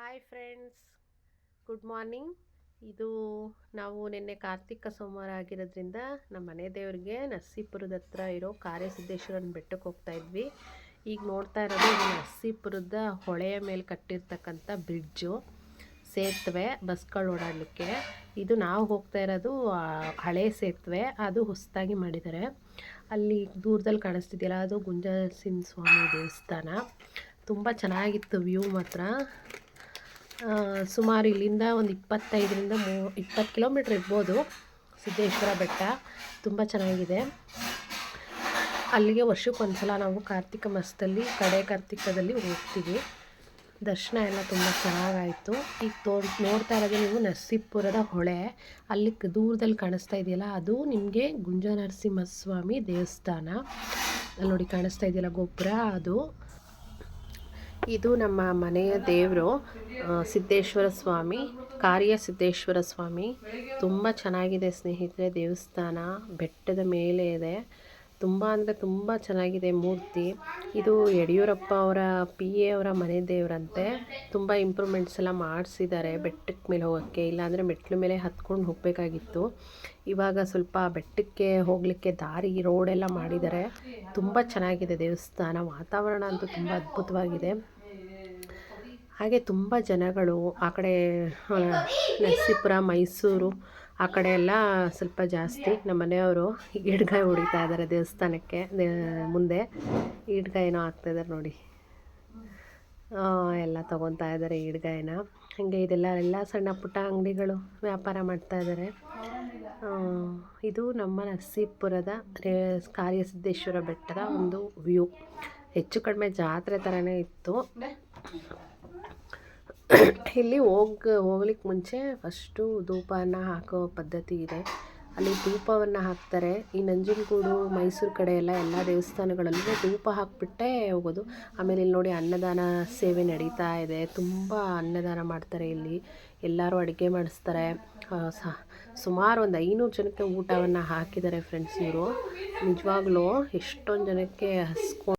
Hi friends, good morning. ಇದು ನಾವು ನಿನ್ನೆ ಕಾರ್ತಿಕ ಸೋಮವಾರ ಆಗಿರೋದ್ರಿಂದ ನಮ್ಮ ಮನೆ ದೇವರಿಗೆ ನರಸೀಪುರದ ಹತ್ರ ಇರೋ ಕಾರ್ಯಸಿದ್ದೇಶ್ವರನ ಬೆಟ್ಟಕ್ಕೆ ಹೋಗ್ತಾ ಇದ್ವಿ. ಈಗ ನೋಡ್ತಾ ಇರೋದು ಇದು ನರಸೀಪುರದ ಹೊಳೆಯ ಮೇಲೆ ಕಟ್ಟಿರ್ತಕ್ಕಂಥ ಬ್ರಿಡ್ಜು, ಸೇತುವೆ, ಬಸ್ಗಳು ಓಡಾಡಲಿಕ್ಕೆ. ಇದು ನಾವು ಹೋಗ್ತಾ ಇರೋದು ಹಳೆ ಸೇತುವೆ, ಅದು ಹೊಸದಾಗಿ ಮಾಡಿದ್ದಾರೆ. ಅಲ್ಲಿ ದೂರದಲ್ಲಿ ಕಾಣಿಸ್ತಿದೆಯಲ್ಲ, ಅದು ಗುಂಜನರಸಿಂಹ ಸ್ವಾಮಿ ದೇವಸ್ಥಾನ. ತುಂಬ ಚೆನ್ನಾಗಿತ್ತು ವ್ಯೂ ಮಾತ್ರ. ಸುಮಾರು ಇಲ್ಲಿಂದ ಒಂದು 25-20 ಕಿಲೋಮೀಟ್ರ್ ಇರ್ಬೋದು ಸಿದ್ದೇಶ್ವರ ಬೆಟ್ಟ. ತುಂಬ ಚೆನ್ನಾಗಿದೆ. ಅಲ್ಲಿಗೆ ವರ್ಷಕ್ಕೊಂದ್ಸಲ ನಾವು ಕಾರ್ತಿಕ ಮಾಸದಲ್ಲಿ ಕಡೆ ಕಾರ್ತಿಕದಲ್ಲಿ ಹೋಗ್ತೀವಿ. ದರ್ಶನ ಎಲ್ಲ ತುಂಬ ಚೆನ್ನಾಗಾಯಿತು. ಈಗ ನೋಡ್ತಾ ಇರೋದು ನೀವು ನರಸೀಪುರದ ಹೊಳೆ. ಅಲ್ಲಿ ದೂರದಲ್ಲಿ ಕಾಣಿಸ್ತಾ ಇದೆಯಲ್ಲ, ಅದು ನಿಮಗೆ ಗುಂಜನರಸಿಂಹಸ್ವಾಮಿ ದೇವಸ್ಥಾನ. ಅಲ್ಲಿ ನೋಡಿ ಕಾಣಿಸ್ತಾ ಇದೆಯಲ್ಲ ಗೋಪುರ, ಅದು. ಇದು ನಮ್ಮ ಮನೆಯ ದೇವರು ಸಿದ್ದೇಶ್ವರ ಸ್ವಾಮಿ, ಕಾರ್ಯಸಿದ್ದೇಶ್ವರ ಸ್ವಾಮಿ. ತುಂಬ ಚೆನ್ನಾಗಿದೆ ಸ್ನೇಹಿತರೆ ದೇವಸ್ಥಾನ. ಬೆಟ್ಟದ ಮೇಲೆ ಇದೆ. ತುಂಬ ಅಂದರೆ ತುಂಬ ಚೆನ್ನಾಗಿದೆ ಮೂರ್ತಿ. ಇದು ಯಡಿಯೂರಪ್ಪ ಅವರ PA ಅವರ ಮನೆ ದೇವರಂತೆ. ತುಂಬ ಇಂಪ್ರೂವ್ಮೆಂಟ್ಸ್ ಎಲ್ಲ ಮಾಡಿಸಿದ್ದಾರೆ ಬೆಟ್ಟಕ್ಕೆ ಮೇಲೆ ಹೋಗೋಕ್ಕೆ. ಇಲ್ಲಾಂದರೆ ಮೆಟ್ಲು ಮೇಲೆ ಹತ್ಕೊಂಡು ಹೋಗಬೇಕಾಗಿತ್ತು. ಇವಾಗ ಸ್ವಲ್ಪ ಬೆಟ್ಟಕ್ಕೆ ಹೋಗಲಿಕ್ಕೆ ದಾರಿ, ರೋಡೆಲ್ಲ ಮಾಡಿದ್ದಾರೆ. ತುಂಬ ಚೆನ್ನಾಗಿದೆ ದೇವಸ್ಥಾನ. ವಾತಾವರಣ ಅಂತೂ ತುಂಬ ಅದ್ಭುತವಾಗಿದೆ. ಹಾಗೆ ತುಂಬ ಜನಗಳು ಆ ಕಡೆ ನರಸೀಪುರ, ಮೈಸೂರು ಆ ಕಡೆ ಎಲ್ಲ ಸ್ವಲ್ಪ ಜಾಸ್ತಿ. ನಮ್ಮ ಮನೆಯವರು ಈಡ್ಗಾಯಿ ಹೊಡಿತಾ ಇದ್ದಾರೆ ದೇವಸ್ಥಾನಕ್ಕೆ ಮುಂದೆ. ಈಡ್ಗಾಯಿನೋ ಹಾಕ್ತಾಯಿದ್ದಾರೆ ನೋಡಿ, ಎಲ್ಲ ತೊಗೊತಾ ಇದ್ದಾರೆ ಈಡ್ಗಾಯಿನ. ಹಾಗೆ ಎಲ್ಲ ಸಣ್ಣ ಪುಟ್ಟ ಅಂಗಡಿಗಳು ವ್ಯಾಪಾರ ಮಾಡ್ತಾ ಇದ್ದಾರೆ. ಇದು ನಮ್ಮ ನರಸೀಪುರದ ಕಾರ್ಯಸಿದ್ದೇಶ್ವರ ಬೆಟ್ಟದ ಒಂದು ವ್ಯೂ. ಹೆಚ್ಚು ಕಡಿಮೆ ಜಾತ್ರೆ ಥರನೇ ಇತ್ತು. ಇಲ್ಲಿ ಹೋಗ್ಲಿಕ್ಕೆ ಮುಂಚೆ ಫಸ್ಟು ಧೂಪವನ್ನು ಹಾಕೋ ಪದ್ಧತಿ ಇದೆ. ಅಲ್ಲಿ ಧೂಪವನ್ನು ಹಾಕ್ತಾರೆ. ಈ ನಂಜನಗೂಡು, ಮೈಸೂರು ಕಡೆ ಎಲ್ಲ ದೇವಸ್ಥಾನಗಳಲ್ಲೂ ಧೂಪ ಹಾಕಿಬಿಟ್ಟೇ ಹೋಗೋದು. ಆಮೇಲೆ ಇಲ್ಲಿ ನೋಡಿ ಅನ್ನದಾನ ಸೇವೆ ನಡೀತಾ ಇದೆ. ತುಂಬ ಅನ್ನದಾನ ಮಾಡ್ತಾರೆ ಇಲ್ಲಿ. ಎಲ್ಲರೂ ಅಡುಗೆ ಮಾಡಿಸ್ತಾರೆ. ಸುಮಾರು ಒಂದು 500 ಜನಕ್ಕೆ ಊಟವನ್ನು ಹಾಕಿದ್ದಾರೆ ಫ್ರೆಂಡ್ಸ್ ಇವರು. ನಿಜವಾಗ್ಲೂ ಎಷ್ಟೊಂದು ಜನಕ್ಕೆ ಹಸ್ಕೊಂಡು